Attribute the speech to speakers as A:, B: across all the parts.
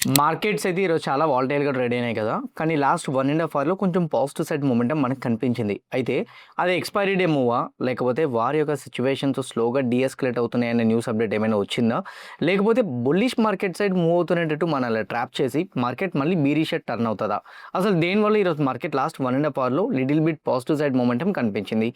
A: Markets అయితే ఈరోజు చాలా వాలటైల్‌గా ట్రేడ్ అయినాయి కదా! కానీ లాస్ట్ 1 1/2 అవర్‌లో కొంచెం పాజిటివ్ సైడ్ మొమెంటం మనకు కనిపించింది. అయితే అది ఎక్స్‌పైరీ డే మూవా? లేకపోతే వారి యొక్క సిట్యుయేషన్స్ స్లోగా డీఎస్కలేట్ అవుతున్నాయనే న్యూస్ అప్డేట్ ఏమైనా వచ్చిందా? లేకపోతే బుల్లిష్ మార్కెట్ సైడ్ మూవ్ అవుతునేటట్టు మనల్ని ట్రాప్ చేసి మార్కెట్ మళ్ళీ బీరిష్‌గా టర్న్ అవుతదా? అసలు దేనివల్ల ఈరోజు మార్కెట్ లాస్ట్ 1 1/2 అవర్‌లో little bit positive side momentum కనిపించింది.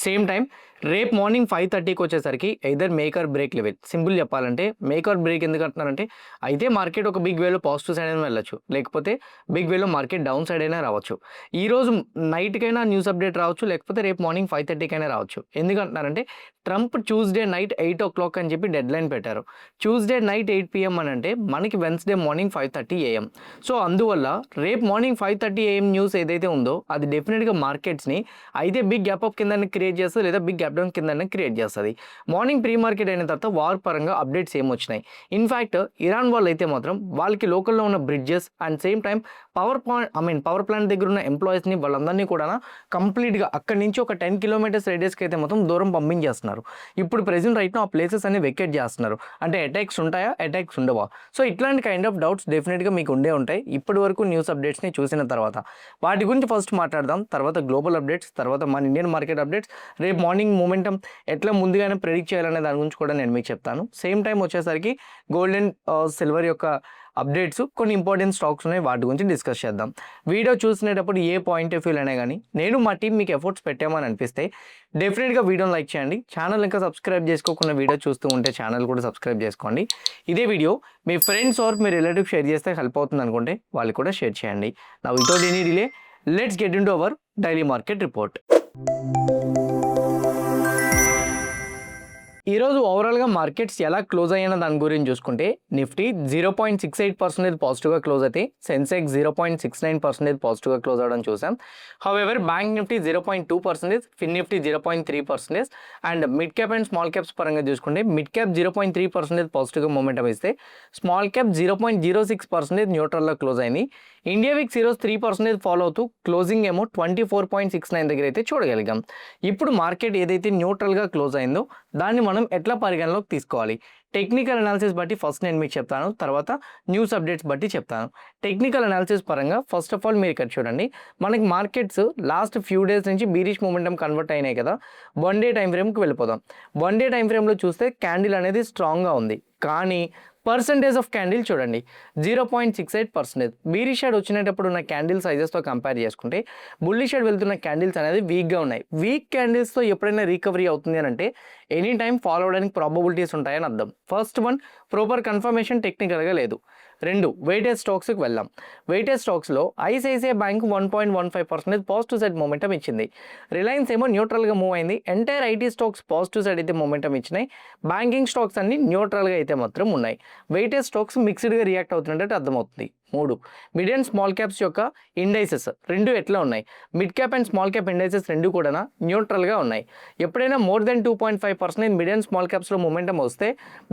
A: సేమ్ టైమ్ రేపు మార్నింగ్ 5:30కి వచ్చేసరికి either make or break level. Simple చెప్పాలంటే మేక్ ఆర్ బ్రేక్ ఎందుకు అంటున్నానంటే అయితే మార్కెట్ ఒక బిగ్ వేలో పాజిటివ్ సైడ్ అయినా వెళ్ళొచ్చు. లేకపోతే బిగ్ వేలో మార్కెట్ డౌన్ సైడ్ అయినా రావచ్చు. ఈరోజు నైట్‌కైనా న్యూస్ అప్డేట్ రావచ్చు. లేకపోతే రేపు మార్నింగ్ 5:30కైనా రావచ్చు. ఎందుకంటున్నారంటే ట్రంప్ ట్యూస్‌డే నైట్ 8:00 అని చెప్పి డెడ్‌లైన్ పెట్టారు. ట్యూస్‌డే నైట్ 8 పీఎం అని అంటే మనకి వెన్స్‌డే మార్నింగ్ 5:30 ఏఎం. సో అందువల్ల రేపు మార్నింగ్ 5:30 ఏఎం న్యూస్ ఏదైతే ఉందో అది డెఫినిట్‌గా మార్కెట్స్‌ని అయితే బిగ్ గ్యాప్ అప్ కిందనే క్రియేట్ చేస్తది లేదా బిగ్ గ్యాప్ డౌన్ కిందనే క్రియేట్ చేస్తది. మార్నింగ్ ప్రీ మార్కెట్ అయిన తర్వాత వార్ పరంగా అప్డేట్స్ ఏమొచ్చినాయి. ఇన్‌ఫాక్ట్ ఇరాన్ వాళ్ళైతే మాత్రం వాళ్ళకి లోకల్‌లో ఉన్న bridges and same time power plant దగ్గర ఉన్న ఎంప్లాయీస్‌ని వాళ్ళందరినీ కూడా కంప్లీట్‌గా అక్కడి నుంచి ఒక 10 కిలోమీటర్స్ రేడియస్‌కి అయితే మొత్తం దూరం పంపించేస్తున్నారు. ఇప్పుడు ప్రెజెంట్ రైట్‌నో ఆ ప్లేసెస్ అన్ని వెకేట్ చేస్తున్నారు. అంటే అటాక్స్ ఉంటాయా? అటాక్స్ ఉండవా? సో ఇట్లాంటి కైండ్ ఆఫ్ డౌట్స్ డెఫినిట్‌గా మీకు ఉండే ఉంటాయి. ఇప్పటి వరకు న్యూస్ అప్డేట్స్‌ని చూసిన తర్వాత. వాటి గురించి ఫస్ట్ మాట్లాడదాం. తర్వాత గ్లోబల్ అప్డేట్స్, తర్వాత మన ఇండియన్ మార్కెట్ అప్డేట్స్, రేపు మార్నింగ్ మొమెంటం ఎట్లా ముందుగానే ప్రెడిక్ట్ చేయాలనే దాని గురించి కూడా నేను మీకు చెప్తాను. సేమ్ టైమ్ వచ్చేసరికి గోల్డ్ అండ్ సిల్వర్ యొక్క అప్డేట్స్ కొన్ని ఇంపార్టెంట్ స్టాక్స్ ఉన్నాయి, వాటి గురించి డిస్కస్ చేద్దాం. వీడియో చూసినప్పుడు ఏ పాయింట్ ఆఫ్ వ్యూలో అయినా కానీ నేను మా టీం మీకు ఎఫర్ట్స్ పెట్టామని అనిపిస్తే డెఫినెట్గా వీడియోని లైక్ చేయండి. ఛానల్ ఇంకా సబ్స్క్రైబ్ చేసుకోకుండా వీడియో చూస్తూ ఉంటే ఛానల్ కూడా సబ్స్క్రైబ్ చేసుకోండి. ఇదే వీడియో మీ ఫ్రెండ్స్ ఆర్ మీ రిలేటివ్ షేర్ చేస్తే హెల్ప్ అవుతుంది అనుకుంటే వాళ్ళు కూడా షేర్ చేయండి. నా without any delay let's get in to our daily market report. ఈరోజు ఓవరాల్గా మార్కెట్స్ ఎలా క్లోజ్ అయ్యాయన్న దాని గురించి చూసుకుంటే నిఫ్టీ 0.68% పాజిటివ్గా క్లోజ్ అయితే, సెన్సెక్స్ 0.69% పాజిటివ్గా క్లోజ్ అవ్వడం చూసాం. However bank Nifty 0.2%, fin Nifty 0.3% and mid cap and small caps పరంగా చూసుకుంటే మిడ్ క్యాప్ 0.3% పాజిటివ్గా మూమెంటం ఇస్తే స్మాల్ క్యాప్ 0.06% న్యూట్రల్లో క్లోజ్ అయింది. ఇండియా విక్స్ ఈరోజు 3% ఫాలో అవుతూ క్లోజింగ్ ఏమో 24.69 దగ్గర అయితే చూడగలిగాం. ఇప్పుడు మార్కెట్ ఏదైతే న్యూట్రల్గా క్లోజ్ అయిందో దాన్ని మనం ఎట్లా పరిగణలోకి తీసుకోవాలి? టెక్నికల్ అనాలిసిస్ బట్టి ఫస్ట్ నేను మీకు చెప్తాను, తర్వాత న్యూస్ అప్డేట్స్ బట్టి చెప్తాను. టెక్నికల్ అనాలిసిస్ పరంగా ఫస్ట్ ఆఫ్ ఆల్ మీరు ఇక్కడ చూడండి, మనకి మార్కెట్స్ లాస్ట్ ఫ్యూ డేస్ నుంచి బీరిష్ మూమెంటం కన్వర్ట్ అయినాయి కదా. 1 డే టైం ఫ్రేమ్కి వెళ్ళిపోదాం. 1 డే టైం ఫ్రేమ్లో చూస్తే క్యాండిల్ అనేది స్ట్రాంగ్గా ఉంది, కానీ పర్సంటేజ్ ఆఫ్ క్యాండిల్ చూడండి 0.68%. బీరిష్ షేడ్ వచ్చినప్పుడు ఉన్న క్యాండిల్ సైజెస్తో కంపేర్ చేసుకుంటే బుల్లిష్ షేడ్ వెళ్తున్న క్యాండిల్స్ అనేది వీక్గా ఉన్నాయి. వీక్ క్యాండిల్స్తో ఎప్పుడైనా రికవరీ అవుతుంది అని అంటే ఎనీ టైం ఫాలో అవడానికి ప్రాబబిలిటీస్ ఉంటాయని అర్థం. ఫస్ట్ వన్, ప్రాపర్ కన్ఫర్మేషన్ టెక్నికల్గా లేదు. 2, వెయిటేజ్ స్టాక్స్కి వెళ్దాం. వెయిటేజ్ స్టాక్స్లో ICICI bank 1.15% positive side momentum ఇచ్చింది. రిలయన్స్ ఏమో న్యూట్రల్గా మూవ్ అయింది. Entire IT stocks positive side అయితే మూమెంటం ఇచ్చినాయి. బ్యాంకింగ్ స్టాక్స్ అన్ని న్యూట్రల్గా అయితే మాత్రం ఉన్నాయి. వెయిటేజ్ స్టాక్స్ మిక్స్డ్గా రియాక్ట్ అవుతున్నట్టు అర్థమవుతుంది. 3, మిడ్ అండ్ స్మాల్ క్యాప్స్ యొక్క ఇండైసెస్ రెండు ఎట్లా ఉన్నాయి? Mid cap and small cap indices రెండు కూడా న్యూట్రల్గా ఉన్నాయి. ఎప్పుడైనా more than 2.5% mid and small క్యాప్స్లో మూమెంటం వస్తే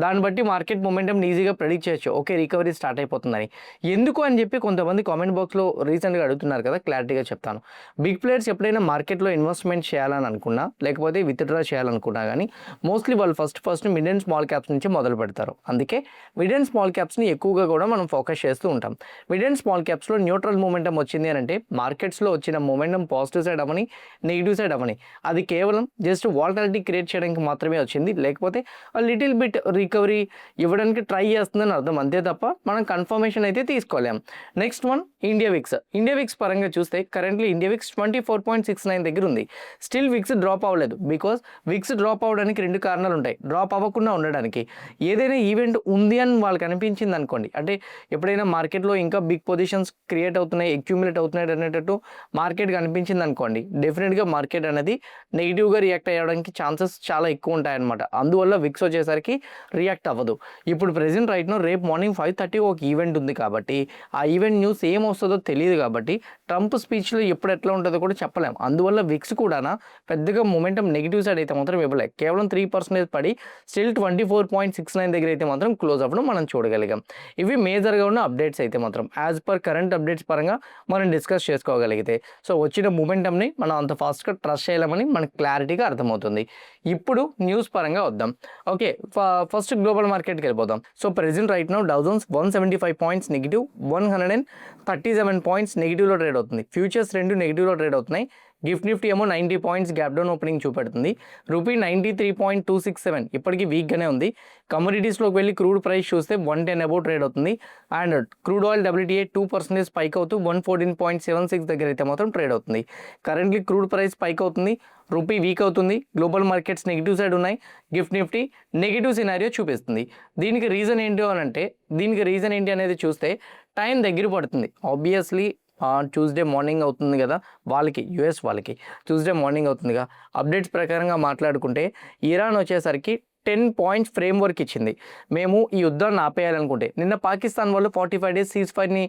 A: దాన్ని బట్టి మార్కెట్ మూమెంటం ఈజీగా ప్రెడిక్ట్ చేయొచ్చు, ఓకే రికవరీ స్టార్ట్ అయిపోతుందని. ఎందుకు అని చెప్పి కొంతమంది కామెంట్ బాక్స్లో రీసెంట్గా అడుగుతున్నారు కదా, క్లారిటీగా చెప్తాను. బిగ్ ప్లేయర్స్ ఎప్పుడైనా మార్కెట్లో ఇన్వెస్ట్మెంట్ చేయాలని అనుకున్నా లేకపోతే విత్డ్రా చేయాలనుకున్నా కానీ మోస్ట్లీ వాళ్ళు first mid and small caps నుంచి మొదలు పెడతారు. అందుకే మిడ్ అండ్ స్మాల్ క్యాప్స్ని ఎక్కువగా కూడా మనం ఫోకస్ చేస్తూ ఉంటాం. మిడ్ అండ్ స్మాల్ క్యాప్స్లో న్యూట్రల్ మూమెంటం వచ్చింది అని అంటే మార్కెట్స్లో వచ్చిన మూమెంటం పాజిటివ్ సైడ్ అవని నెగిటివ్ సైడ్ అవని అది కేవలం జస్ట్ వాలటాలిటీ క్రియేట్ చేయడానికి మాత్రమే వచ్చింది, లేకపోతే లిటిల్ బిట్ రికవరీ ఇవ్వడానికి ట్రై చేస్తుందని అర్థం, అంతే తప్ప మనం కన్ఫర్మేషన్ అయితే తీసుకోలేం. Next one, India VIX. India VIX పరంగా చూస్తే కరెంట్లీ ఇండియా విక్స్ 24.69 దగ్గర ఉంది. స్టిల్ విక్స్ డ్రాప్ అవ్వలేదు. బికాస్ విక్స్ డ్రాప్ అవ్వడానికి 2 కారణాలు ఉంటాయి. డ్రాప్ అవ్వకుండా ఉండడానికి ఏదైనా ఈవెంట్ ఉంది అని వాళ్ళకి అనిపించింది అనుకోండి, అంటే ఎప్పుడైనా మార్కెట్లో ఇంకా బిగ్ పొజిషన్స్ క్రియేట్ అవుతున్నాయి, అక్యూములేట్ అవుతున్నాయి అనేటట్టు మార్కెట్కి అనిపించింది అనుకోండి, డెఫినెట్గా మార్కెట్ అనేది నెగిటివ్గా రియాక్ట్ అయ్యడానికి ఛాన్సెస్ చాలా ఎక్కువ ఉంటాయన్నమాట. అందువల్ల విక్స్ వచ్చేసరికి రియాక్ట్ అవ్వదు. ఇప్పుడు ప్రెజెంట్ రైట్నో రేపు మార్నింగ్ 5:30 ఒక ఈవెంట్ ఉంది కాబట్టి ఆ ఈవెంట్ న్యూస్ ఏం వస్తుందో తెలియదు కాబట్టి ట్రంప్ స్పీచ్లో ఎప్పుడు ఎట్లా ఉంటుందో కూడా చెప్పలేం. అందువల్ల విక్స్ కూడా పెద్దగా మూమెంటం నెగిటివ్ సైడ్ అయితే మాత్రం ఇవ్వలేదు. కేవలం 3% పడి స్టిల్ 24.69 దగ్గర అయితే మాత్రం క్లోజ్ అవ్వడం మనం చూడగలిగాం. ఇవి మేజర్గా ఉన్న అప్డేట్స్ అయితే మాత్రం యాజ్ పర్ కరెంట్ అప్డేట్స్ పరంగా మనం డిస్కస్ చేసుకోగలిగితే సో వచ్చిన మూమెంటంని మనం అంత ఫాస్ట్గా ట్రస్ట్ చేయలేమని మనకు క్లారిటీగా అర్థమవుతుంది. ఇప్పుడు న్యూస్ పరంగా వద్దాం. ఓకే, ఫస్ట్ గ్లోబల్ మార్కెట్కి వెళ్ళిపోదాం. So present right now Dow Jones 175 points negative, 137 points నెగిటివ్లో ట్రేడ్ అవుతుంది. ఫ్యూచర్స్ రెండు నెగిటివ్లో ట్రేడ్ అవుతున్నాయి. గిఫ్ట్ నిఫ్టీ ఏమో 90 పాయింట్స్ గ్యాప్ డౌన్ ఓపెనింగ్ చూపెడుతుంది. రూపీ 93.267 ఇప్పటికీ వీక్గానే ఉంది. కమోడిటీస్లోకి వెళ్ళి క్రూడ్ ప్రైస్ చూస్తే 110 అబౌవ్ ట్రేడ్ అవుతుంది. And crude oil WTI 2% spike అవుతూ 114.76 దగ్గర అయితే మాత్రం ట్రేడ్ అవుతుంది. కరెంట్లీ క్రూడ్ ప్రైస్ స్పైక్ అవుతుంది, రూపీ వీక్ అవుతుంది, గ్లోబల్ మార్కెట్స్ నెగిటివ్ సైడ్ ఉన్నాయి, గిఫ్ట్ నిఫ్టీ నెగిటివ్ సినారియో చూపిస్తుంది. దీనికి రీజన్ ఏంటి అని అంటే, అనేది చూస్తే టైం దగ్గర పడుతుంది. ఆబ్వియస్లీ ట్యూస్డే మార్నింగ్ అవుతుంది కదా వాళ్ళకి, యుఎస్ వాళ్ళకి ట్యూస్డే మార్నింగ్ అవుతుందిగా. అప్డేట్స్ ప్రకారంగా మాట్లాడుకుంటే ఇరాన్ వచ్చేసరికి 10 పాయింట్స్ ఫ్రేమ్వర్క్ ఇచ్చింది. మేము ఈ యుద్ధాన్ని ఆపేయాలనుకుంటే, నిన్న పాకిస్తాన్ వాళ్ళు 45 days సీజ్ ఫైర్ని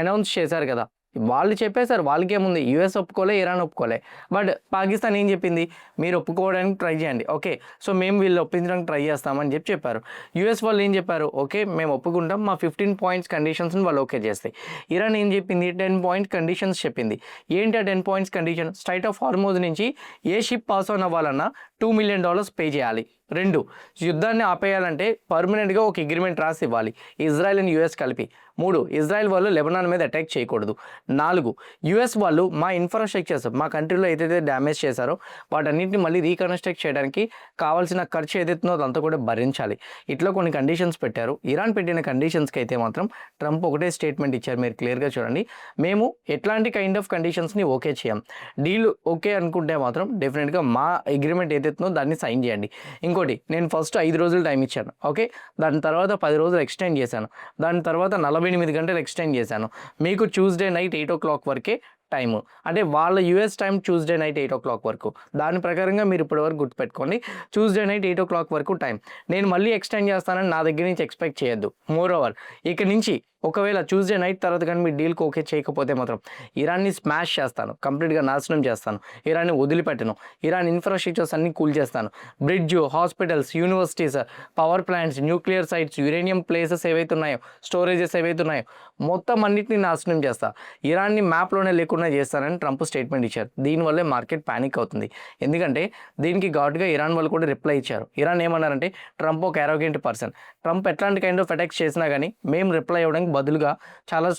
A: అనౌన్స్ చేశారు కదా, వాళ్ళు చెప్పేశారు. వాళ్ళకేముంది, యూఎస్ ఒప్పుకోలే, ఇరాన్ ఒప్పుకోలే. బట్ పాకిస్తాన్ ఏం చెప్పింది, మీరు ఒప్పుకోవడానికి ట్రై చేయండి, ఓకే, సో మేము వీళ్ళు ఒప్పించడానికి ట్రై చేస్తామని చెప్పారు. యూఎస్ వాళ్ళు ఏం చెప్పారు, ఓకే మేము ఒప్పుకుంటాం, మా 15 పాయింట్స్ కండిషన్స్ని వాళ్ళు ఓకే చేస్తాయి. ఇరాన్ ఏం చెప్పింది, 10 పాయింట్ కండిషన్స్ చెప్పింది. ఏంటి ఆ 10 points condition, straight of Hormuz నుంచి ఏ షిప్ పాస్ ఆన్ అవ్వాలన్నా $2 million పే చేయాలి. 2, యుద్ధాన్ని ఆపేయాలంటే పర్మనెంట్గా ఒక అగ్రిమెంట్ రాసి ఇవ్వాలి, ఇజ్రాయెల్ అండ్ యూఎస్ కలిపి. 3, ఇజ్రాయెల్ వాళ్ళు లెబనాన్ మీద అటాక్ చేయకూడదు. 4, యూఎస్ వాళ్ళు మా ఇన్ఫ్రాస్ట్రక్చర్స్, మా కంట్రీలో ఏదైతే డ్యామేజ్ చేశారో వాటన్నింటిని మళ్ళీ రీకన్స్ట్రక్ట్ చేయడానికి కావాల్సిన ఖర్చు ఏదైతుందో అదంతా కూడా భరించాలి. ఇట్లా కొన్ని కండిషన్స్ పెట్టారు. ఇరాన్ పెట్టిన కండిషన్స్కి అయితే మాత్రం ట్రంప్ ఒకటే స్టేట్మెంట్ ఇచ్చారు, మీరు క్లియర్గా చూడండి. మేము ఎట్లాంటి కైండ్ ఆఫ్ కండిషన్స్ని ఓకే చేయం, డీల్ ఓకే అనుకుంటే మాత్రం డెఫినెట్గా మా అగ్రిమెంట్ ఏదైతుందో దాన్ని సైన్ చేయండి. ఇంకోటి, నేను ఫస్ట్ 5 రోజులు టైం ఇచ్చాను, ఓకే, దాని తర్వాత 10 రోజులు ఎక్స్టెండ్ చేశాను, దాని తర్వాత 48 గంటలు ఎక్స్టెండ్ చేశాను. మీకు ట్యూస్డే నైట్ 8 o'clock వరకే టైము, అంటే వాళ్ళ US time Tuesday night 8 o'clock వరకు. దాని ప్రకారంగా మీరు ఇప్పటివరకు గుర్తుపెట్టుకోండి, ట్యూస్డే నైట్ 8 o'clock వరకు టైం. నేను మళ్ళీ ఎక్స్టెండ్ చేస్తానని నా దగ్గర నుంచి ఎక్స్పెక్ట్ చేయొద్దు. మోర్ ఓవర్, ఇక నుంచి ఒకవేళ ట్యూస్డే నైట్ తర్వాత కానీ మీ డీల్కి ఓకే చేయకపోతే మాత్రం ఇరాన్ని స్మాష్ చేస్తాను, కంప్లీట్గా నాశనం చేస్తాను, ఇరాన్ని వదిలిపెట్టను, ఇరాన్ ఇన్ఫ్రాస్ట్రక్చర్స్ అన్ని కూల్ చేస్తాను. Bridge, hospitals, universities, power plants, nuclear sites, uranium places ఏవైతే ఉన్నాయో, స్టోరేజెస్ ఏవైతే ఉన్నాయో మొత్తం అన్నింటినీ నాశనం చేస్తా, ఇరాన్ని మ్యాప్లోనే లేకుండా చేస్తానని ట్రంప్ స్టేట్మెంట్ ఇచ్చారు. దీనివల్లే మార్కెట్ ప్యానిక్ అవుతుంది. ఎందుకంటే దీనికి ఘాటుగా ఇరాన్ వాళ్ళు కూడా రిప్లై ఇచ్చారు. ఇరాన్ ఏమన్నారంటే, ట్రంప్ ఒక అరోగెంట్ పర్సన్, ట్రంప్ ఎట్లాంటి కైండ్ ఆఫ్ అటాక్స్ చేసినా కానీ మేము రిప్లై ఇవ్వడానికి బదులుగా చాలా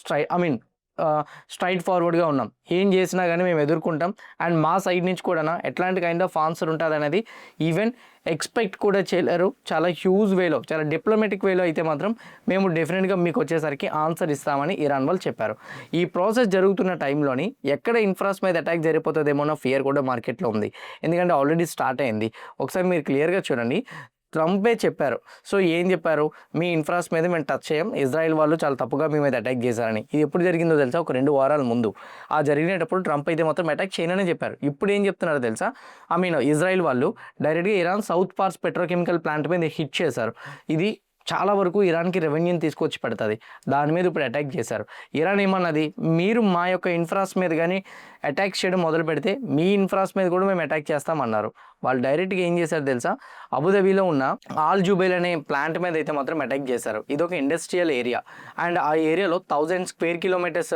A: స్ట్రైట్ ఫార్వర్డ్గా ఉన్నాం, ఏం చేసినా కానీ మేము ఎదుర్కొంటాం, అండ్ మా సైడ్ నుంచి కూడా ఎట్లాంటి కైండ్ ఆఫ్ ఆన్సర్ ఉంటుంది అనేది ఈవెన్ ఎక్స్పెక్ట్ కూడా చేయలేరు. చాలా హ్యూజ్ వేలో, చాలా డిప్లొమాటిక్ వేలో అయితే మాత్రం మేము డెఫినెట్గా మీకు వచ్చేసరికి ఆన్సర్ ఇస్తామని ఇరాన్ వాళ్ళు చెప్పారు. ఈ ప్రాసెస్ జరుగుతున్న టైంలోని ఎక్కడ ఇన్ఫ్రాస్ మీద అటాక్ జరిగిపోతుందేమో అన్న ఫియర్ కూడా మార్కెట్లో ఉంది. ఎందుకంటే ఆల్రెడీ స్టార్ట్ అయింది. ఒకసారి మీరు క్లియర్గా చూడండి, ట్రంపే చెప్పారు. సో ఏం చెప్పారు, మీ ఇన్ఫ్రాస్ మీద మేము టచ్ చేయం, ఇజ్రాయెల్ వాళ్ళు చాలా తప్పుగా మీ మీద అటాక్ చేశారని. ఇది ఎప్పుడు జరిగిందో తెలుసా, ఒక 2 వారాల ముందు. ఆ జరిగినప్పుడు ట్రంప్ అయితే మొత్తం అటాక్ చేయనని చెప్పారు. ఇప్పుడు ఏం చెప్తున్నారో తెలుసా, ఇజ్రాయెల్ వాళ్ళు డైరెక్ట్గా ఇరాన్ సౌత్ పార్స్ పెట్రోకెమికల్ ప్లాంట్ మీద హిట్ చేశారు. ఇది చాలా వరకు ఇరాన్కి రెవెన్యూని తీసుకొచ్చి పెడుతుంది. దాని మీద ఇప్పుడు అటాక్ చేశారు. ఇరాన్ ఏమన్నది, మీరు మా యొక్క ఇన్ఫ్రాస్ మీద కానీ అటాక్ చేయడం మొదలు పెడితే మీ ఇన్ఫ్రాస్ మీద కూడా మేము అటాక్ చేస్తామన్నారు. వాళ్ళు డైరెక్ట్గా ఏం చేశారు తెలుసా, అబుదాబీలో ఉన్న ఆల్ జుబైల్ అనే ప్లాంట్ మీద అయితే మాత్రం అటాక్ చేశారు. ఇది ఒక ఇండస్ట్రియల్ ఏరియా, అండ్ ఆ ఏరియాలో 1000 square kilometers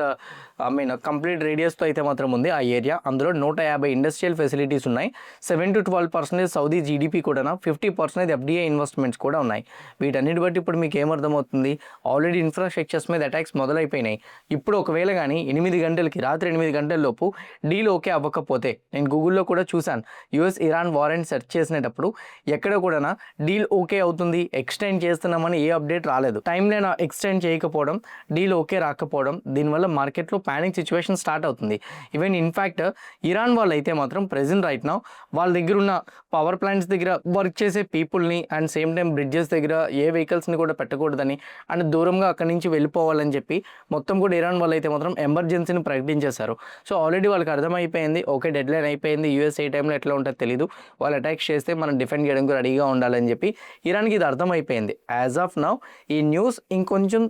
A: కంప్లీట్ రేడియస్తో అయితే మాత్రం ఉంది ఆ ఏరియా. అందులో 150 ఇండస్ట్రియల్ ఫెసిలిటీస్ ఉన్నాయి. 7 to 12% సౌదీ జీడిపి కూడా, 50% FDI ఇన్వెస్ట్మెంట్స్ కూడా ఉన్నాయి. వీటన్నిటి బట్టి ఇప్పుడు మీకు ఏమర్థమవుతుంది, ఆల్రెడీ ఇన్ఫ్రాస్ట్రక్చర్స్ మీద అటాక్స్ మొదలైపోయినాయి. ఇప్పుడు ఒకవేళ కానీ 8 గంటలకి, రాత్రి 8 గంటల లోపు డీల్ ఓకే అవ్వకపోతే, నేను గూగుల్లో కూడా చూశాను, యుఎస్ ఇరాన్ వారెంట్ సెర్చ్ చేసినప్పుడు ఎక్కడ కూడా డీల్ ఓకే అవుతుంది, ఎక్స్టెండ్ చేస్తున్నామని ఏ అప్డేట్ రాలేదు. టైం లైన్ ఎక్స్టెండ్ చేయకపోవడం, డీల్ ఓకే రాకపోవడం, దీనివల్ల మార్కెట్లో ప్యానిక్ సిచ్యువేషన్ స్టార్ట్ అవుతుంది. ఈవెన్ ఇన్ఫ్యాక్ట్ ఇరాన్ వాళ్ళు అయితే మాత్రం ప్రెజెంట్ రైట్ నౌ వాళ్ళ దగ్గర ఉన్న పవర్ ప్లాంట్స్ దగ్గర వర్క్ చేసే పీపుల్ని అండ్ సేమ్ టైం బ్రిడ్జెస్ దగ్గర ఏ వెహికల్స్ని కూడా పెట్టకూడదని అండ్ దూరంగా అక్కడి నుంచి వెళ్ళిపోవాలని చెప్పి మొత్తం కూడా ఇరాన్ వాళ్ళు అయితే మాత్రం ఎమర్జెన్సీని ప్రకటించేశారు. సో ఆల్రెడీ వాళ్ళకి అర్థమైపోయింది, ఓకే డెడ్ లైన్ అయిపోయింది, యూఎస్ ఏ టైంలో ఎట్లా ఉంటుందో తెలీదు, వాళ్ళు అటాక్ చేస్తే మనం డిఫెండ్ చేయడానికి రెడీగా ఉండాలని చెప్పి ఇరాన్కి ఇది అర్థమైపోయింది. యాజ్ ఆఫ్ నౌ ఈ న్యూస్ ఇంకొంచెం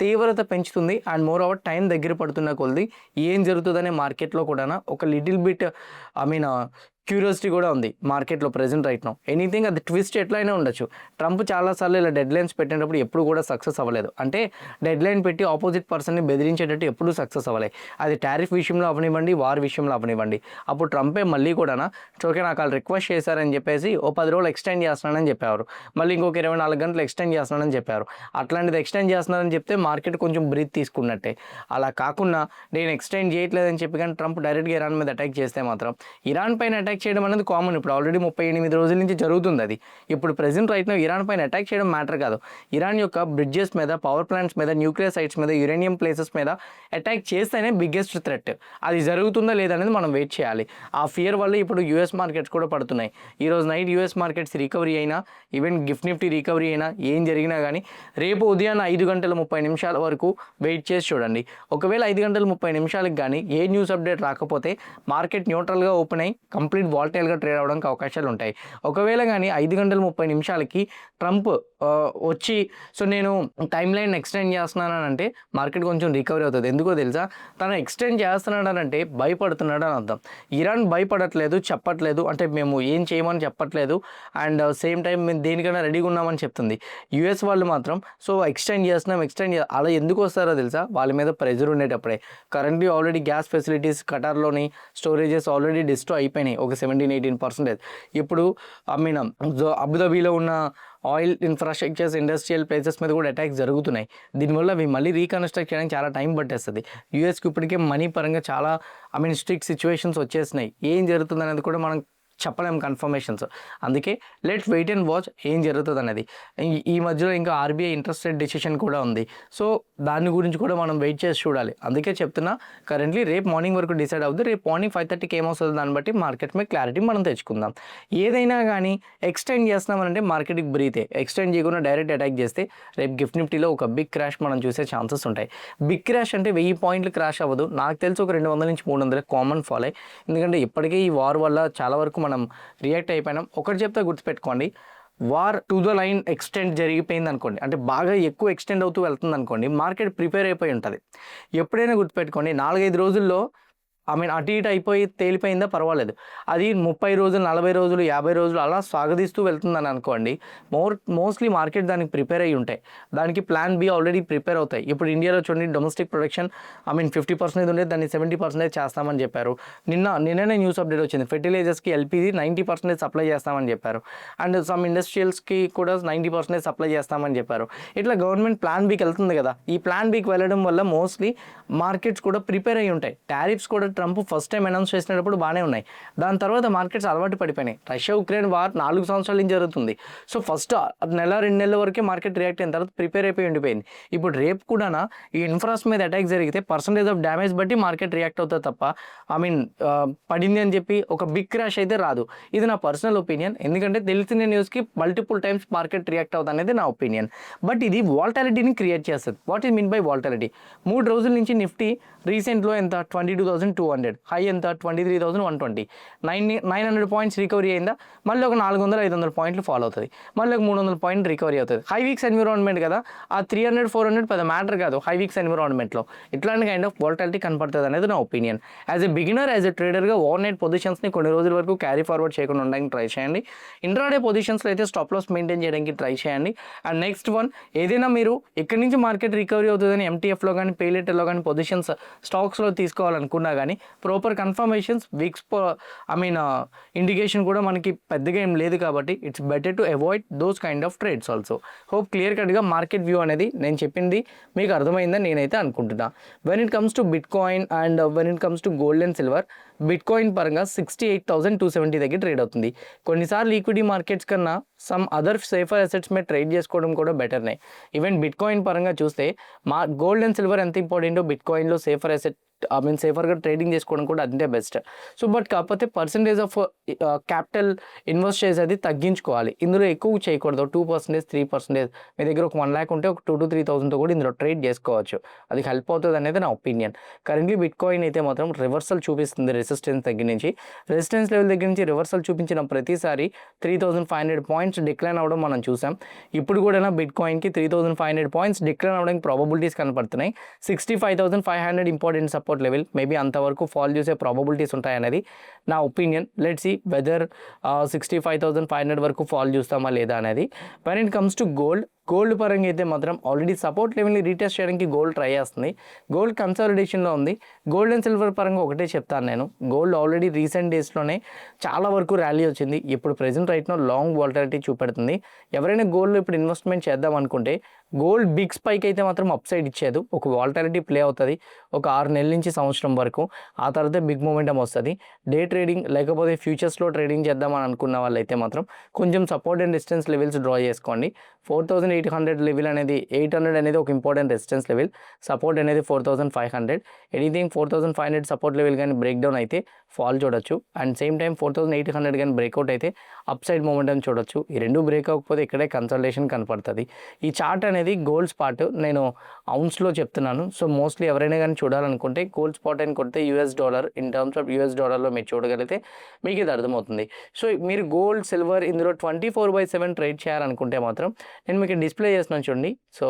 A: తీవ్రత పెంచుతుంది. అండ్ మోర్ ఓవర్ టైం దగ్గర పడుతున్న కొద్ది ఏం జరుగుతుందనే మార్కెట్లో కూడా ఒక లిటిల్ బిట్ క్యూరియాసిటీ కూడా ఉంది మార్కెట్లో ప్రెజెంట్ రైట్ నౌ. ఎనీథింగ్ అది ట్విస్ట్ ఎట్లయినా ఉండొచ్చు. ట్రంప్ చాలాసార్లు ఇలా డెడ్ లైన్స్ పెట్టినప్పుడు ఎప్పుడు కూడా సక్సెస్ అవ్వలేదు. అంటే డెడ్ లైన్ పెట్టి ఆపోజిట్ పర్సన్ని బెదిరించేటట్టు ఎప్పుడూ సక్సెస్ అవ్వలేదు. అది టారిఫ్ విషయంలో అవనివ్వండి, వార్ విషయంలో అవనివ్వండి. అప్పుడు ట్రంపే మళ్ళీ కూడా ఓకే నాకు వాళ్ళు రిక్వెస్ట్ చేశారని చెప్పేసి ఓ 10 రోజులు ఎక్స్టెండ్ చేస్తున్నానని చెప్పారు. మళ్ళీ ఇంకొక 24 గంటలు ఎక్స్టెండ్ చేస్తున్నానని చెప్పారు. అట్లాంటిది ఎక్స్టెండ్ చేస్తున్నారని చెప్తే మార్కెట్ కొంచెం బ్రీత్ తీసుకున్నట్టే. అలా కాకుండా నేను ఎక్స్టెండ్ చేయట్లేదని చెప్పి కానీ ట్రంప్ డైరెక్ట్గా ఇరాన్ మీద అటాక్ చేస్తే మాత్రం ఇరాన్ పైన అటాక్ చేయడం అనేది కామన్. ఇప్పుడు ఆల్రెడీ 38 రోజుల నుంచి జరుగుతుంది అది. ఇప్పుడు ప్రెజెంట్ రైట్ నౌ ఇరాన్ పైన అటాక్ చేయడం మ్యాటర్ కాదు. ఇరాన్ యొక్క బ్రిడ్జెస్ మీద, పవర్ ప్లాంట్స్ మీద, న్యూక్లియర్ సైట్స్ మీద, యురేనియం ప్లేసెస్ మీద అటాక్ చేస్తేనే బిగ్గెస్ట్ థ్రెట్. అది జరుగుతుందా లేదనేది మనం వెయిట్ చేయాలి. ఆ ఫియర్ వల్ల ఇప్పుడు యూఎస్ మార్కెట్స్ కూడా పడుతున్నాయి. ఈరోజు నైట్ యూఎస్ మార్కెట్స్ రికవరీ అయినా, ఈవెన్ గిఫ్ట్ నిఫ్టీ రికవరీ అయినా, ఏం జరిగినా కానీ రేపు ఉదయాన్న 5:30 వరకు వెయిట్ చేసి చూడండి. ఒకవేళ 5:30 కానీ ఏ న్యూస్ అప్డేట్ రాకపోతే మార్కెట్ న్యూట్రల్గా ఓపెన్ అయ్యి కంప్లీట్ వాల్టైల్గా ట్రేడ్ అవ్వడానికి అవకాశాలు ఉంటాయి. ఒకవేళ కానీ 5:30 ట్రంప్ వచ్చి సో నేను టైం లైన్ ఎక్స్టెండ్ చేస్తున్నాను అంటే మార్కెట్ కొంచెం రికవరీ అవుతుంది. ఎందుకో తెలుసా, తను ఎక్స్టెండ్ చేస్తున్నాడనంటే భయపడుతున్నాడు అని అర్థం. ఇరాన్ భయపడట్లేదు, చెప్పట్లేదు, అంటే మేము ఏం చేయమని చెప్పట్లేదు, అండ్ సేమ్ టైం మేము దేనికైనా రెడీగా ఉన్నామని చెప్తుంది. యూఎస్ వాళ్ళు మాత్రం సో ఎక్స్టెండ్ చేస్తున్నాం అలా ఎందుకు వస్తారో తెలుసా, వాళ్ళ మీద ప్రెజర్ ఉండేటప్పుడే. కరెంట్లీ ఆల్రెడీ గ్యాస్ ఫెసిలిటీస్ ఖటార్లోని స్టోరేజెస్ ఆల్రెడీ డిస్ట్రాయ్ అయిపోయినాయి ఒక 17-18%. ఇప్పుడు అబుదాబీలో ఉన్న ఆయిల్ ఇన్ఫ్రాస్ట్రక్చర్స్, ఇండస్ట్రియల్ ప్లేసెస్ మీద కూడా అటాక్స్ జరుగుతున్నాయి. దీనివల్ల అవి మళ్ళీ రీకన్స్ట్రక్ట్ చేయడానికి చాలా టైం పట్టేస్తుంది. యూఎస్కి ఇప్పటికే మనీ పరంగా చాలా స్ట్రిక్ట్ సిచ్యువేషన్స్ వచ్చేసినాయి. ఏం జరుగుతుంది అనేది కూడా మనం చెప్పలేము కన్ఫర్మేషన్స్. అందుకే లెట్స్ వెయిట్ అండ్ వాచ్ ఏం జరుగుతుంది అనేది. ఈ మధ్యలో ఇంకా ఆర్బీఐ ఇంట్రెస్ట్ రేట్ డెసిషన్ కూడా ఉంది. సో దాని గురించి కూడా మనం వెయిట్ చేసి చూడాలి. అందుకే చెప్తున్నా, కరెంట్లీ రేపు మార్నింగ్ వరకు డిసైడ్ అవుతుంది. రేపు మార్నింగ్ 5:30కి ఏమొస్తుంది దాన్ని బట్టి మార్కెట్ మీద క్లారిటీ మనం తెచ్చుకుందాం. ఏదైనా కానీ ఎక్స్టెండ్ చేస్తున్నామంటే మార్కెట్కి బ్రీతే. ఎక్స్టెండ్ చేయకుండా డైరెక్ట్ అటాక్ చేస్తే రేపు గిఫ్ట్ నిఫ్టీలో ఒక బిగ్ క్రాష్ మనం చూసే ఛాన్సెస్ ఉంటాయి. బిగ్ క్రాష్ అంటే 1000 పాయింట్లు క్రాష్ అవ్వదు. నాకు తెలిసి ఒక 200 నుంచి 300 కామన్ ఫాల్ అయ్యి, ఎందుకంటే ఇప్పటికే ఈ వార్ వల్ల చాలా వరకు మనం రియాక్ట్ అయిపోయినాం. ఒకటి చెప్తే గుర్తుపెట్టుకోండి, war to the line extend జరిగిపోయింది అనుకోండి, అంటే బాగా ఎక్కువ ఎక్స్టెండ్ అవుతూ వెళ్తుంది అనుకోండి, మార్కెట్ ప్రిపేర్ అయిపోయి ఉంటుంది. ఎప్పుడైనా గుర్తుపెట్టుకోండి, 4-5 రోజుల్లో అటు ఇటు అయిపోయి తేలిపోయిందా పర్వాలేదు. అది 30 రోజులు, 40 రోజులు, 50 రోజులు అలా సాగదీస్తూ వెళ్తుందని అనుకోండి, మోస్ట్లీ మార్కెట్ దానికి ప్రిపేర్ అయ్యి ఉంటాయి. దానికి ప్లాన్ బి ఆల్రెడీ ప్రిపేర్ అవుతాయి. ఇప్పుడు ఇండియాలో చూడండి, డొమెస్టిక్ ప్రొడక్షన్ 50% ఉండేది, దాన్ని 70% చేస్తామని చెప్పారు. నిన్ననే న్యూస్ అప్డేట్ వచ్చింది. ఫెర్టిలైజర్స్కి ఎల్పీజీ 90% సప్లై చేస్తామని చెప్పారు. అండ్ సమ్ ఇండస్ట్రియల్స్కి కూడా 90% సప్లై చేస్తామని చెప్పారు. ఇట్లా గవర్నమెంట్ ప్లాన్ బికి వెళ్తుంది కదా. ఈ ప్లాన్ బికి వెళ్ళడం వల్ల మోస్ట్లీ మార్కెట్స్ కూడా ప్రిపేర్ అయ్యి ఉంటాయి. టారిఫ్స్ కూడా ట్రంప్ ఫస్ట్ టైం అనౌన్స్ చేసినప్పుడు బాగానే ఉన్నాయి. దాని తర్వాత మార్కెట్స్ అలవాటు పడిపోయినాయి. రష్యా ఉక్రెయిన్ వార్ 4 సంవత్సరాల నుంచి జరుగుతుంది. సో ఫస్ట్ 1-2 నెలల వరకే మార్కెట్ రియాక్ట్ అయిన తర్వాత ప్రిపేర్ అయిపోయి ఉండిపోయింది. ఇప్పుడు రేపు కూడా ఈ ఇన్ఫ్రాస్ మీద అటాక్ జరిగితే పర్సంటేజ్ ఆఫ్ డ్యామేజ్ బట్టి మార్కెట్ రియాక్ట్ అవుతుంది తప్ప పడింది అని చెప్పి ఒక బిగ్ క్రాష్ అయితే రాదు. ఇది నా పర్సనల్ ఒపీనియన్. ఎందుకంటే తెలిసిన న్యూస్కి మల్టిపుల్ టైమ్స్ మార్కెట్ రియాక్ట్ అవుతుంది అనేది నా ఒపీనియన్. బట్ ఇది వాల్టాలిటీని క్రియేట్ చేస్తుంది. What is mean by volatility? 3 రోజుల నుంచి నిఫ్టీ రీసెంట్లో ఎంత 22,200, హై ఎంత 23,120, 900 పాయింట్స్ రికవరీ అయిందా, మళ్ళీ ఒక 400-500 పాయింట్లు ఫాలో అవుతుంది, మళ్ళీ ఒక 300 పాయింట్ రికవరీ అవుతుంది. హై వీక్స్ ఎన్విరాన్మెంట్ కదా, ఆ 300-400 పెద్ద మ్యాటర్ కాదు హై వీక్స్ ఎన్విరాన్మెంట్లో. ఇట్లాంటి కైండ్ ఆఫ్ వాల్టాలిటీ కనపడుతుంది అనేది నా opinion. As a beginner, as a ట్రేడర్గా ఓవర్ నైట్ పొజిషన్స్ని కొన్ని రోజుల వరకు క్యారీ ఫార్వర్డ్ చేయకుండా ఉండడానికి ట్రై చేయండి. ఇంట్రాడే పొజిషన్స్లో అయితే స్టాప్ లాస్ మెయింటైన్ చేయడానికి ట్రై చేయండి. అండ్ నెక్స్ట్ వన్, ఏదైనా మీరు ఎక్కడి నుంచి మార్కెట్ రికవరీ అవుతుందని ఎంటీఎఫ్లో కానీ, పేలెటర్లో కానీ పొజిషన్స్ స్టాక్స్లో తీసుకోవాలనుకున్నా కానీ ప్రాపర్ కన్ఫర్మేషన్స్, వీక్స్ ఇండికేషన్ కూడా మనకి పెద్దగా ఏం లేదు కాబట్టి it's better to avoid those kind of trades also. Hope clear కట్గా మార్కెట్ వ్యూ అనేది నేను చెప్పింది మీకు అర్థమైందని నేనైతే అనుకుంటున్నా. When it comes to bit coin and when it comes to gold and silver, bit coin పరంగా 68,270 దగ్గర ట్రేడ్ అవుతుంది. కొన్నిసార్లు ఈక్విటీ మార్కెట్స్ కన్నా సమ్ అదర్ సేఫర్ అసెట్స్ మీద ట్రేడ్ చేసుకోవడం కూడా బెటర్నే. ఈవెన్ బిట్ కాయిన్ పరంగా చూస్తే గోల్డ్ అండ్ సిల్వర్ ఎంత ఇంపార్టెంటో బిట్ కాయిన్లో సేఫర్ అసెట్ సేఫర్గా ట్రేడింగ్ చేసుకోవడం కూడా అంతే బెస్ట్. సో బట్ కాకపోతే పర్సంటేజ్ ఆఫ్ క్యాపిటల్ ఇన్వెస్ట్ చేసేది తగ్గించుకోవాలి. ఇందులో ఎక్కువ చేయకూడదు. 2%, 3%. మీ దగ్గర ఒక 1 lakh ఉంటే ఒక 2,000 to 3,000తో కూడా ఇందులో ట్రేడ్ చేసుకోవచ్చు. అది హెల్ప్ అవుతుంది అనేది నా ఒపీనియన్. కరెంట్లీ బిట్ కాయిన్ అయితే మాత్రం రివర్సల్ చూపిస్తుంది. రెసిస్టెన్స్ దగ్గర నుంచి, రెసిస్టెన్స్ లెవెల్ దగ్గర నుంచి రివర్సల్ చూపించిన ప్రతిసారి 3,500 పాయింట్స్ డిక్లైన్ అవ్వడం మనం చూసాం. ఇప్పుడు కూడా బిట్ కాయిన్కి 3,500 పాయింట్స్ డిక్లైన్ అవ్వడానికి ప్రాబబిలిటీస్ కనపడుతున్నాయి. 65,500 ఇంపార్టెంట్ సపోర్ట్ లెవెల్, మేబీ అంతవరకు ఫాల్ చూసే ప్రాబబిలిటీస్ ఉంటాయనేది నా ఒపీనియన్. లెట్స్ సీ వెదర్ 65,500 వరకు ఫాల్ చూస్తామా లేదా అనేది. When it comes to gold పరంగా అయితే మాత్రం ఆల్రెడీ సపోర్ట్ లెవెల్ని రీటెస్ట్ చేయడానికి గోల్డ్ ట్రై చేస్తుంది. గోల్డ్ కన్సాలిడేషన్లో ఉంది. గోల్డ్ అండ్ సిల్వర్ పరంగా ఒకటే చెప్తాను నేను, గోల్డ్ ఆల్రెడీ రీసెంట్ డేస్లోనే చాలా వరకు ర్యాలీ వచ్చింది. ఇప్పుడు ప్రెజెంట్ రైట్నో లాంగ్ వాలటిలిటీ చూపెడుతుంది. ఎవరైనా గోల్డ్లో ఇప్పుడు ఇన్వెస్ట్మెంట్ చేద్దాం అనుకుంటే గోల్డ్ బిగ్ స్పైక్ అయితే మాత్రం అప్ సైడ్ ఇచ్చేది, ఒక వాలటిలిటీ ప్లే అవుతుంది ఒక 6 నెలల నుంచి సంవత్సరం వరకు. ఆ తర్వాత బిగ్ మూమెంటం వస్తుంది. డే ట్రేడింగ్ లేకపోతే ఫ్యూచర్స్లో ట్రేడింగ్ చేద్దామని అనుకున్న వాళ్ళైతే మాత్రం కొంచెం support and resistance levels draw చేసుకోండి. 4,800 లెవెల్ అనేది 800 అనేది ఒక ఇంపార్టెంట్ రెసిస్టెన్స్ లెవెల్, సపోర్ట్ అనేది 4,500. ఎనీథింగ్ 4,500 సపోర్ట్ లెవెల్ కానీ బ్రేక్ డౌన్ అయితే ఫాల్ చూడొచ్చు. అండ్ సేమ్ టైం 4,800 కానీ బ్రేక్అవుట్ అయితే అప్ సైడ్ మూమెంటం చూడొచ్చు. ఈ రెండు బ్రేక్ అవ్వకపోతే ఇక్కడే కన్సల్టేషన్ కనపడుతుంది. ఈ చార్ట్ అనేది గోల్డ్ స్పాట్ నేను ఔన్స్లో చెప్తున్నాను. సో మోస్ట్లీ ఎవరైనా కానీ చూడాలనుకుంటే గోల్డ్ స్పాట్ అని కొడితే $, ఇన్ టర్మ్స్ ఆఫ్ $లో మీరు చూడగలిగితే మీకు ఇది అర్థమవుతుంది. సో మీరు గోల్డ్ సిల్వర్ ఇందులో 24/7 ట్రేడ్ చేయాలనుకుంటే మాత్రం నేను మీకు డిస్ప్లే చేస్తున్నాను చూడండి. సో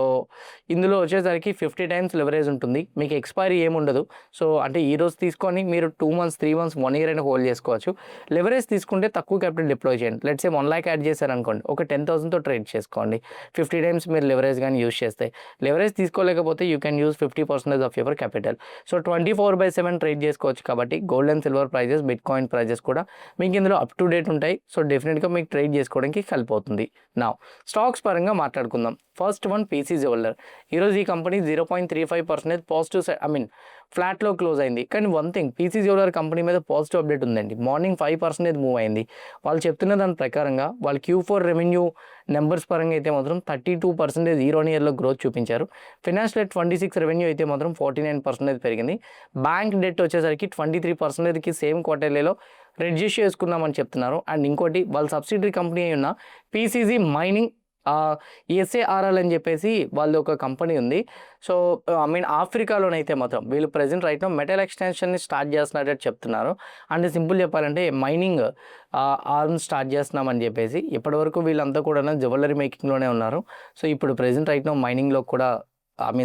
A: ఇందులో వచ్చేసరికి 50 టైమ్స్ లెవరేజ్ ఉంటుంది. మీకు ఎక్స్పైరీ ఏముండదు. సో అంటే ఈ రోజు తీసుకొని మీరు 2 months 3 months 1 year అయినా హోల్డ్ చేసుకోవచ్చు. లెవరేజ్ తీసుకుంటే తక్కువ క్యాపిటల్ డిప్లాయ్ చేయండి. లెట్స్ సే 1 lakh యాడ్ చేశారనుకోండి, ఒక 10,000తో ట్రేడ్ చేసుకోండి. 50 టైమ్స్ మీరు లెవరేజ్ కానీ యూజ్ చేస్తే, లెవరేజ్ తీసుకోలేకపోతే you can use 50% of your capital. So 24/7 trade చేసుకోవచ్చు. కాబట్టి gold and silver prices, bitcoin prices కూడా మీకు ఇందులో అప్ టు డేట్ ఉంటాయి. సో డెఫినెట్గా మీకు ట్రేడ్ చేసుకోవడానికి హెల్ప్ అవుతుంది. నా స్టాక్స్ పరంగా మాట్లాడుకుందాం. First one PC jeweller. ఈరోజు ఈ కంపెనీ 0.35% పాజిటివ్ సైడ్ ఫ్లాట్లో క్లోజ్ అయింది. కానీ one thing, PC jeweller company మీద పాజిటివ్ అప్డేట్ ఉందండి. మార్నింగ్ 5% మూవ్ అయింది. వాళ్ళు చెప్తున్న దాని ప్రకారంగా వాళ్ళు Q4 రెవెన్యూ నెంబర్స్ పరంగా అయితే మాత్రం 32% year-on-year గ్రోత్ చూపించారు. ఫైనాన్షియల్ ఇయర్ 26 రెవెన్యూ అయితే మాత్రం 49% పెరిగింది. బ్యాంక్ డెట్ వచ్చేసరికి 23%కి సేమ్ క్వార్టర్లీలో రెడ్యూస్ చేసుకుందామని చెప్తున్నారు. అండ్ ఇంకోటి, వాళ్ళ సబ్సిడరీ కంపెనీ అయి ఉన్న పీసీజీ మైనింగ్ SARL అని చెప్పేసి వాళ్ళు ఒక కంపెనీ ఉంది. సో ఆఫ్రికాలోనైతే మాత్రం వీళ్ళు ప్రెజెంట్ రైట్ మెటల్ ఎక్స్టెన్షన్ని స్టార్ట్ చేస్తున్నట్టు చెప్తున్నారు. అండ్ సింపుల్ చెప్పాలంటే మైనింగ్ ఆర్మ్ స్టార్ట్ చేస్తున్నామని చెప్పేసి. ఇప్పటివరకు వీళ్ళంతా కూడా జ్యువెలరీ మేకింగ్లోనే ఉన్నారు. సో ఇప్పుడు ప్రెజెంట్ రైట్ మైనింగ్లో కూడా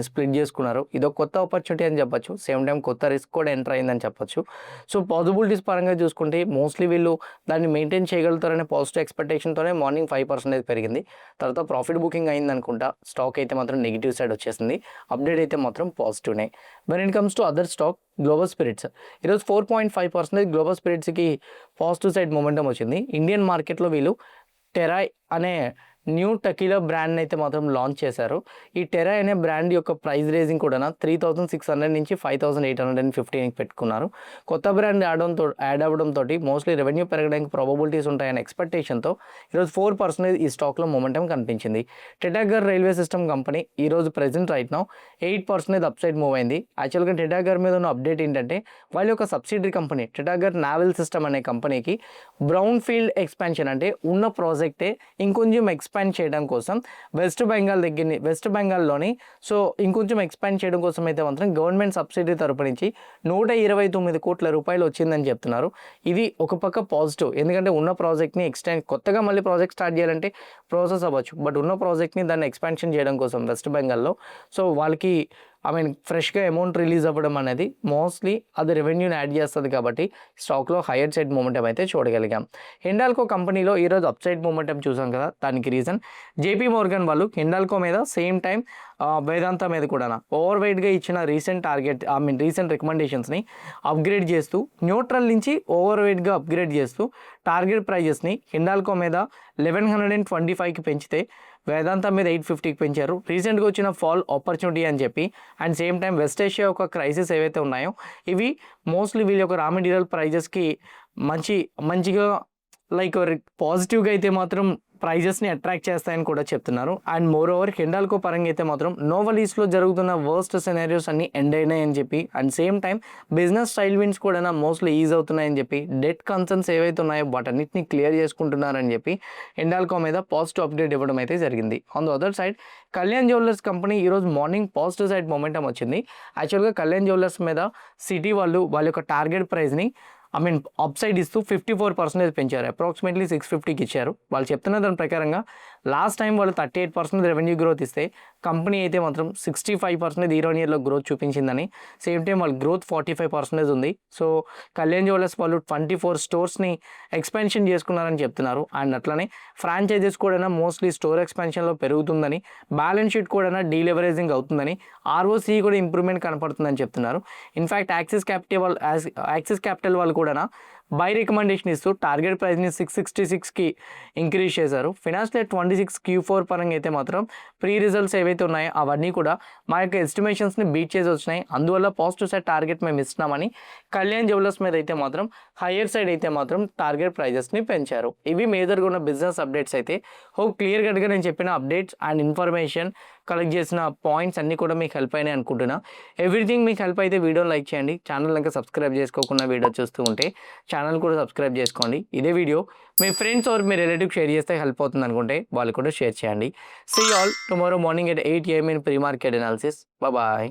A: స్ప్లిట్ చేసుకున్నారు. ఇదొక కొత్త ఆపర్చునిటీ అని చెప్పొచ్చు. సేమ్ టైం కొత్త రిస్క్ కూడా ఎంటర్ అయిందని చెప్పొచ్చు. సో పాసిబిలిటీస్ పరంగా చూసుకుంటే మోస్ట్లీ వీళ్ళు దాన్ని మెయింటైన్ చేయగలుగుతారనే పాజిటివ్ ఎక్స్పెక్టేషన్తోనే మార్నింగ్ 5% పెరిగింది. తర్వాత ప్రాఫిట్ బుకింగ్ అయింది అనుకుంటా. స్టాక్ అయితే మాత్రం నెగిటివ్ సైడ్ వచ్చేసింది. అప్డేట్ అయితే మాత్రం పాజిటివ్నే. When it comes to other stock, global spirits ఈరోజు 4.5% గ్లోబల్ స్పిరిట్స్కి పాజిటివ్ సైడ్ మొమెంటం వచ్చింది. ఇండియన్ మార్కెట్లో వీళ్ళు టెరాయ్ అనే న్యూ టకీలా బ్రాండ్ అయితే మాత్రం లాంచ్ చేశారు. ఈ టెరాయ్ అనే బ్రాండ్ యొక్క ప్రైస్ రేజింగ్ కూడా 3,600 నుంచి 5,850 పెట్టుకున్నారు. కొత్త బ్రాండ్ యాడ్ అవ్వడంతో మోస్ట్లీ రెవెన్యూ పెరగడానికి ప్రాబబిలిటీస్ ఉంటాయనే ఎక్స్పెక్టేషన్తో ఈరోజు 4% ఈ స్టాక్లో మొమెంటం కనిపించింది. టెటాగర్ రైల్వే సిస్టమ్ కంపెనీ ఈరోజు present right now 8% up side move అయింది. యాక్చువల్గా టెటాగర్ మీద ఉన్న అప్డేట్ ఏంటంటే వాళ్ళ యొక్క సబ్సిడరీ కంపెనీ టెటాగర్ నావెల్ సిస్టమ్ అనే కంపెనీకి బ్రౌన్ ఫీల్డ్ ఎక్స్పాన్షన్ అంటే ఉన్న ప్రాజెక్టే ఇంకొంచెం ఎక్స్పాండ్ చేయడం కోసం వెస్ట్ బెంగాల్లోని సో ఇంకొంచెం ఎక్స్పాండ్ చేయడం కోసం అయితే మాత్రం గవర్నమెంట్ సబ్సిడీ తరపు నుంచి 129 కోట్ల రూపాయలు వచ్చిందని చెప్తున్నారు. ఇది ఒక పక్క పాజిటివ్, ఎందుకంటే ఉన్న ప్రాజెక్ట్ని కొత్తగా మళ్ళీ ప్రాజెక్ట్ స్టార్ట్ చేయాలంటే ప్రాసెస్ అవ్వచ్చు. బట్ ఉన్న ప్రాజెక్ట్ని దాన్ని ఎక్స్పాన్షన్ చేయడం కోసం వెస్ట్ బెంగాల్లో సో వాళ్ళకి ఫ్రెష్గా అమౌంట్ రిలీజ్ అవ్వడం అనేది మోస్ట్లీ అది రెవెన్యూని యాడ్ చేస్తుంది. కాబట్టి స్టాక్లో హైయర్ సైడ్ మూమెంటం అయితే చూడగలిగాం. హిండాల్కో కంపెనీలో ఈరోజు అప్ సైడ్ మూమెంటం చూసాం కదా, దానికి రీజన్ JP Morgan వాళ్ళు హిండాల్కో మీద సేమ్ టైం వేదాంత మీద కూడా ఓవర్ వెయిట్గా ఇచ్చిన రీసెంట్ రికమెండేషన్స్ని అప్గ్రేడ్ చేస్తూ న్యూట్రల్ నుంచి ఓవర్ వెయిట్గా అప్గ్రేడ్ చేస్తూ టార్గెట్ ప్రైజెస్ని హిండాల్కో మీద 1,125కి పెంచితే వేదాంత మీద 850కి పెంచారు. రీసెంట్గా వచ్చిన ఫాల్ ఆపర్చునిటీ అని చెప్పి and same time west Asia యొక్క క్రైసిస్ ఏవైతే ఉన్నాయో ఇవి మోస్ట్లీ వీళ్ళ యొక్క రా మెటీరియల్ ప్రైజెస్కి మంచిగా పాజిటివ్గా అయితే మాత్రం ప్రైజెస్ని అట్రాక్ట్ చేస్తాయని కూడా చెప్తున్నారు. అండ్ మోర్ ఓవర్ హిండాల్కో పరంగా అయితే మాత్రం నోవల్ ఈస్ట్లో జరుగుతున్న వర్స్ట్ సినారియోస్ అన్ని ఎండ్ అయినాయని చెప్పి and same time business style wins కూడా మోస్ట్లీ ఈజ్ అవుతున్నాయని చెప్పి డెట్ కన్సర్న్స్ ఏవైతే ఉన్నాయో వాటన్నిటిని క్లియర్ చేసుకుంటున్నారని చెప్పి హిండాల్కో మీద పాజిటివ్ అప్డేట్ ఇవ్వడం అయితే జరిగింది. On the other side Kalyan jewellers company ఈరోజు మార్నింగ్ పాజిటివ్ సైడ్ మొమెంటం వచ్చింది. యాక్చువల్గా కళ్యాణ్ జ్యువెలర్స్ మీద సిటీ వాళ్ళ యొక్క టార్గెట్ ప్రైస్ని అప్సైడ్ ఇస్తూ 54% పెంచారు. అప్రాక్సిమేట్లీ 650కి ఇచ్చారు. వాళ్ళు చెప్తున్న దాని ప్రకారంగా లాస్ట్ టైం వాళ్ళు 38% రెవెన్యూ గ్రోత్ ఇస్తే కంపెనీ అయితే మాత్రం 65% ఇయర్ ఆన్ ఇయర్లో గ్రోత్ చూపించిందని, సేమ్ టైం వాళ్ళ గ్రోత్ 45% ఉంది. సో కళ్యాణ్ జ్యువెలర్స్ వాళ్ళు 24 స్టోర్స్ని ఎక్స్పాన్షన్ చేసుకున్నారని చెప్తున్నారు. అండ్ అట్లనే ఫ్రాంచైజెస్ కూడా మోస్ట్లీ స్టోర్ ఎక్స్పాన్షన్లో పెరుగుతుందని, బ్యాలెన్స్ షీట్ కూడా డీలెవరేజింగ్ అవుతుందని, ఆర్ఓసి కూడా ఇంప్రూవ్మెంట్ కనపడుతుందని చెప్తున్నారు. ఇన్ఫ్యాక్ట్ యాక్సిస్ క్యాపిటల్ వాళ్ళు కూడా బై రికమెండేషన్ ఇస్తూ టార్గెట్ ప్రైస్ని 666కి ఇంక్రీజ్ చేశారు. ఫినాన్షియల్ ఇయర్ 26 Q4 పరంగా అయితే మాత్రం ప్రీ రిజల్ట్స్ ఏవైతే ఉన్నాయో అవన్నీ కూడా మా యొక్క ఎస్టిమేషన్స్ని బీట్ చేసి వచ్చినాయి. అందువల్ల పాజిటివ్ సైడ్ టార్గెట్ మేము ఇస్తున్నామని కళ్యాణ్ జ్యువెలర్స్ మీద అయితే మాత్రం హయ్యర్ సైడ్ అయితే మాత్రం టార్గెట్ ప్రైజెస్ని పెంచారు. ఇవి మేజర్గా ఉన్న బిజినెస్ అప్డేట్స్ అయితే క్లియర్ కట్గా నేను చెప్పిన అప్డేట్స్ అండ్ ఇన్ఫర్మేషన్ కలెక్ట్ చేసిన పాయింట్స్ అన్నీ కూడా మీకు హెల్ప్ అయినాయి అనుకుంటున్నా. ఎవ్రీథింగ్ మీకు హెల్ప్ అయితే వీడియో లైక్ చేయండి. ఛానల్ ఇంకా సబ్స్క్రైబ్ చేసుకోకుండా వీడియో చూస్తూ ఉంటే ఛానల్ కూడా సబ్స్క్రైబ్ చేసుకోండి. ఇదే వీడియో మీ ఫ్రెండ్స్ ఆర్ మీ రిలేటివ్ షేర్ చేస్తే హెల్ప్ అవుతుంది అనుకుంటే వాళ్ళు కూడా షేర్ చేయండి. See all tomorrow morning at 8 AM in pre-market analysis. Bye bye.